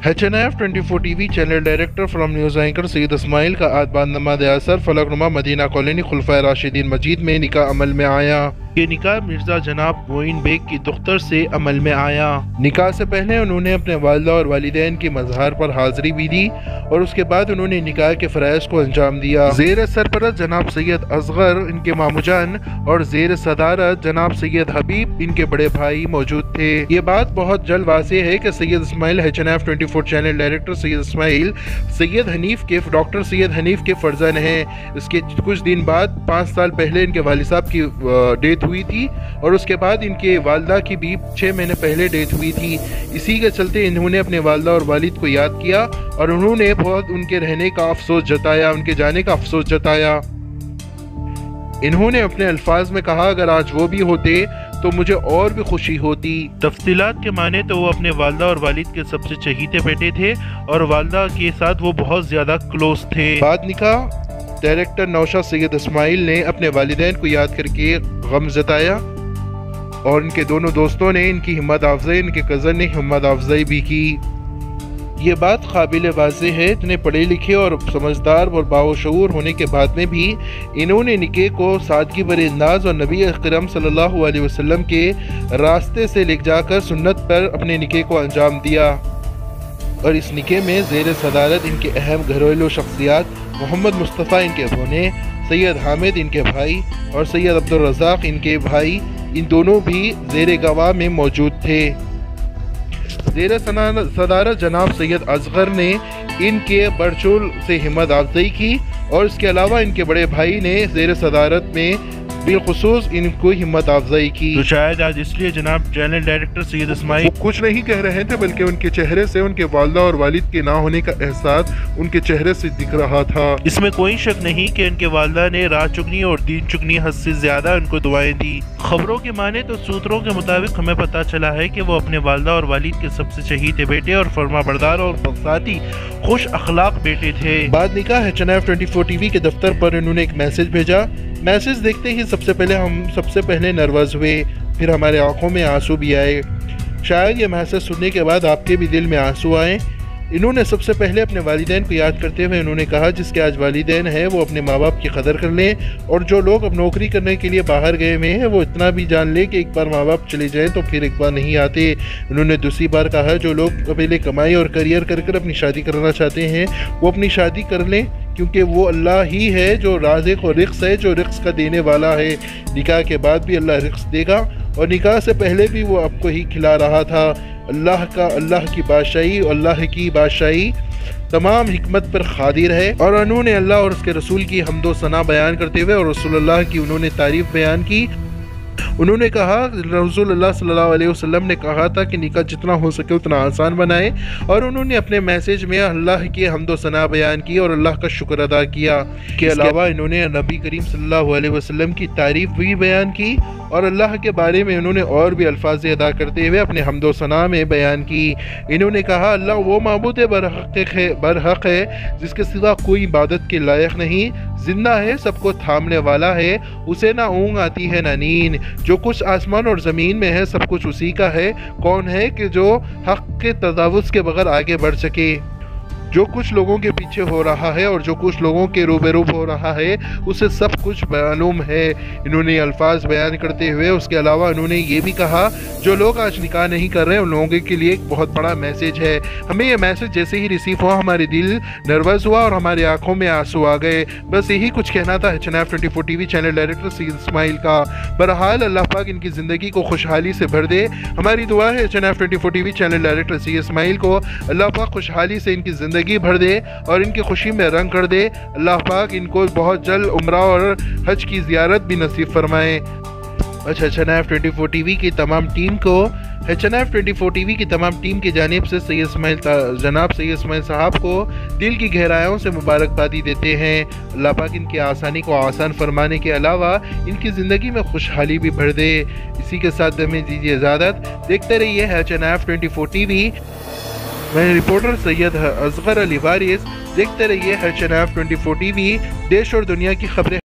HNF24 TV channel director from news anchor Syed Ismail का आज बाद नमाज़ असर फलकनुमा मदीना कॉलोनी खुलफाए राशिदीन मस्जिद में निकाह अमल में आया। ये निकाह मिर्ज़ा जनाब मोइन बेग की दुख्तर से अमल में आया। निकाह से पहले उन्होंने अपने वालिदा और वालिदैन की मज़हार पर हाज़री भी दी और उसके बाद उन्होंने निकाह के फ़राइज़ को अंजाम दिया। ज़ेर सरपरस्त जनाब सैयद असगर इनके मामूजान और ज़ेर सदारत जनाब सैयद हबीब इनके बड़े भाई मौजूद थे। ये बात बहुत जल्द वाज़ेह है कि Syed Ismail HNF24 channel director Syed Ismail doctor Syed Hanif के फर्जंद हैं। इसके कुछ दिन बाद 5 साल पहले इनके वालिद साहब की डेथ हुई थी और उसके बाद इनके वालिदा की भी 6 महीने पहले डेथ हुई थी। इसी के चलते इन्होंने अपने वालिदा और वालिद को याद किया और उन्होंने बहुत उनके रहने का अफसोस जताया, उनके जाने का अफसोस जताया। इन्होंने अपने अल्फाज में कहा, अगर आज वो भी होते तो मुझे और भी खुशी होती। तफसीलात के माने तो वो अपने वालिदा और वालिद के सबसे चहीते बेटे थे और वालिदा के साथ वो बहुत ज़्यादा क्लोज थे। बाद निकाह डायरेक्टर नौशाद सैयद इस्माइल ने अपने वालिदैन को याद करके गम जताया और इनके दोनों दोस्तों ने इनकी हिम्मत अफजाई, इनके कज़न ने हिम्मत अफजाई भी की। ये बात काबिल वाज़ेह है, इतने पढ़े लिखे और समझदार और बाशऊर होने के बाद में भी इन्होंने निकाह को सादगी भरे अंदाज और नबी अकरम सल्लल्लाहु अलैहि वसल्लम के रास्ते से ले जाकर सुन्नत पर अपने निकाह को अंजाम दिया। और इस निकाह में ज़ेर सदारत इनके अहम घरेलू शख्सियात मोहम्मद मुस्तफ़ा इनके भोने, सैयद हामिद इनके भाई और सैयद अब्दुल रज़ाक इनके भाई, इन दोनों भी ज़ेर गवाह में मौजूद थे। ज़ेर सदारत जनाब सैयद असगर ने इनके बड़चोल से हिम्मत अफजाई की और इसके अलावा इनके बड़े भाई ने ज़ेर सदारत में बिलखुसूस इनको हिम्मत अफजाई की। तो शायद आज इसलिए जनाब चैनल डायरेक्टर सैयद इस्माइल कुछ नहीं कह रहे थे, बल्कि उनके चेहरे से उनके वालिदा और वालिद के ना होने का एहसास उनके चेहरे से दिख रहा था। इसमें कोई शक नहीं कि उनके वालिदा ने रात चुगनी और दिन चुगनी हद से ज्यादा उनको दुआएं दी। खबरों के माने तो सूत्रों के मुताबिक हमें पता चला है कि वो अपने वालिदा और वालिद के सबसे चहीते बेटे और फरमाबरदार और बसाती खुश अखलाक बेटे थे। बाद निकाह HNF24 टीवी के दफ्तर पर उन्होंने एक मैसेज भेजा। मैसेज देखते ही सबसे पहले नर्वस हुए, फिर हमारे आंखों में आंसू भी आए। शायद ये मैसेज सुनने के बाद आपके भी दिल में आंसू आए। इन्होंने सबसे पहले अपने वालिदैन को याद करते हुए उन्होंने कहा, जिसके आज वालिदैन हैं वो अपने माँ बाप की कदर कर लें और जो लोग अब नौकरी करने के लिए बाहर गए हुए हैं वो इतना भी जान ले कि एक बार माँ बाप चले जाएं तो फिर एक बार नहीं आते। उन्होंने दूसरी बार कहा, जो लोग पहले कमाई और करियर कर अपनी शादी करना चाहते हैं वो अपनी शादी कर लें, क्योंकि वो अल्लाह ही है जो राज़िक और रिज़्क़ है, जो रिज़्क़ का देने वाला है। निकाह के बाद भी अल्लाह रिज़्क़ देगा और निकाह से पहले भी वो आपको ही खिला रहा था। अल्लाह की बादशाही, अल्लाह की बादशाही तमाम हिकमत पर खादिर है। और उन्होंने अल्लाह और उसके रसूल की हम्दो सना बयान करते हुए और रसूलुल्लाह की उन्होंने तारीफ़ बयान की। उन्होंने कहा, रसूलुल्लाह सल्लल्लाहु अलैहि वसल्लम ने कहा था कि निकाह जितना हो सके उतना आसान बनाए और उन्होंने अपने मैसेज में अल्लाह की हम्दो सना बयान की और अल्लाह का शुक्र अदा किया। के अलावा इन्होंने नबी करीम सल्लल्लाहु अलैहि वसल्लम की तारीफ़ भी बयान की और अल्लाह के बारे में उन्होंने और भी अल्फाज अदा करते हुए अपने हम्दो सना में बयान की। इन्होंने कहा, अल्लाह वो माबूद बरहक है जिसके सिवा कोई इबादत के लायक नहीं, जिंदा है, सबको थामने वाला है, उसे ना ऊँग आती है ना नींद, जो कुछ आसमान और ज़मीन में है सब कुछ उसी का है। कौन है कि जो हक़ के तजावुज़ के बगैर आगे बढ़ सके। जो कुछ लोगों के पीछे हो रहा है और जो कुछ लोगों के रूबरू हो रहा है उसे सब कुछ मालूम है। इन्होंने अल्फाज बयान करते हुए उसके अलावा उन्होंने ये भी कहा, जो लोग आज निकाह नहीं कर रहे हैं उन लोगों के लिए एक बहुत बड़ा मैसेज है। हमें ये मैसेज जैसे ही रिसीव हुआ हमारे दिल नर्वस हुआ और हमारी आंखों में आंसू आ गए। बस यही कुछ कहना था HNF24 TV channel director Syed Ismail का। बहरहाल अल्लाह पाक इनकी ज़िंदगी को खुशहाली से भर दे। हमारी दुआ है HNF24 TV channel director Syed Ismail को अल्लाह पाक खुशहाली से इनकी ज़िंदगी भर दे और इनकी खुशी में रंग कर दे। अल्लाह पाक इनको बहुत जल्द उम्रा और हज की ज़ियारत भी नसीब फरमाए। अच्छा, HNF24 टीवी की तमाम टीम को HNF24 टीवी की तमाम टीम की जानिब से जनाब सैयद इस्माइल साहब को दिल की गहराइयों से मुबारकबादी देते हैं। अल्लाह पाक इनकी आसानी को आसान फरमाने के अलावा इनकी ज़िंदगी में खुशहाली भी भर दे। इसी के साथ हमें दीजिए इजाज़त। देखते रहिए HNF24 टीवी। मैं रिपोर्टर सैयद असगर अली वारिस। देखते रहिए HNF24 टीवी, देश और दुनिया की खबरें।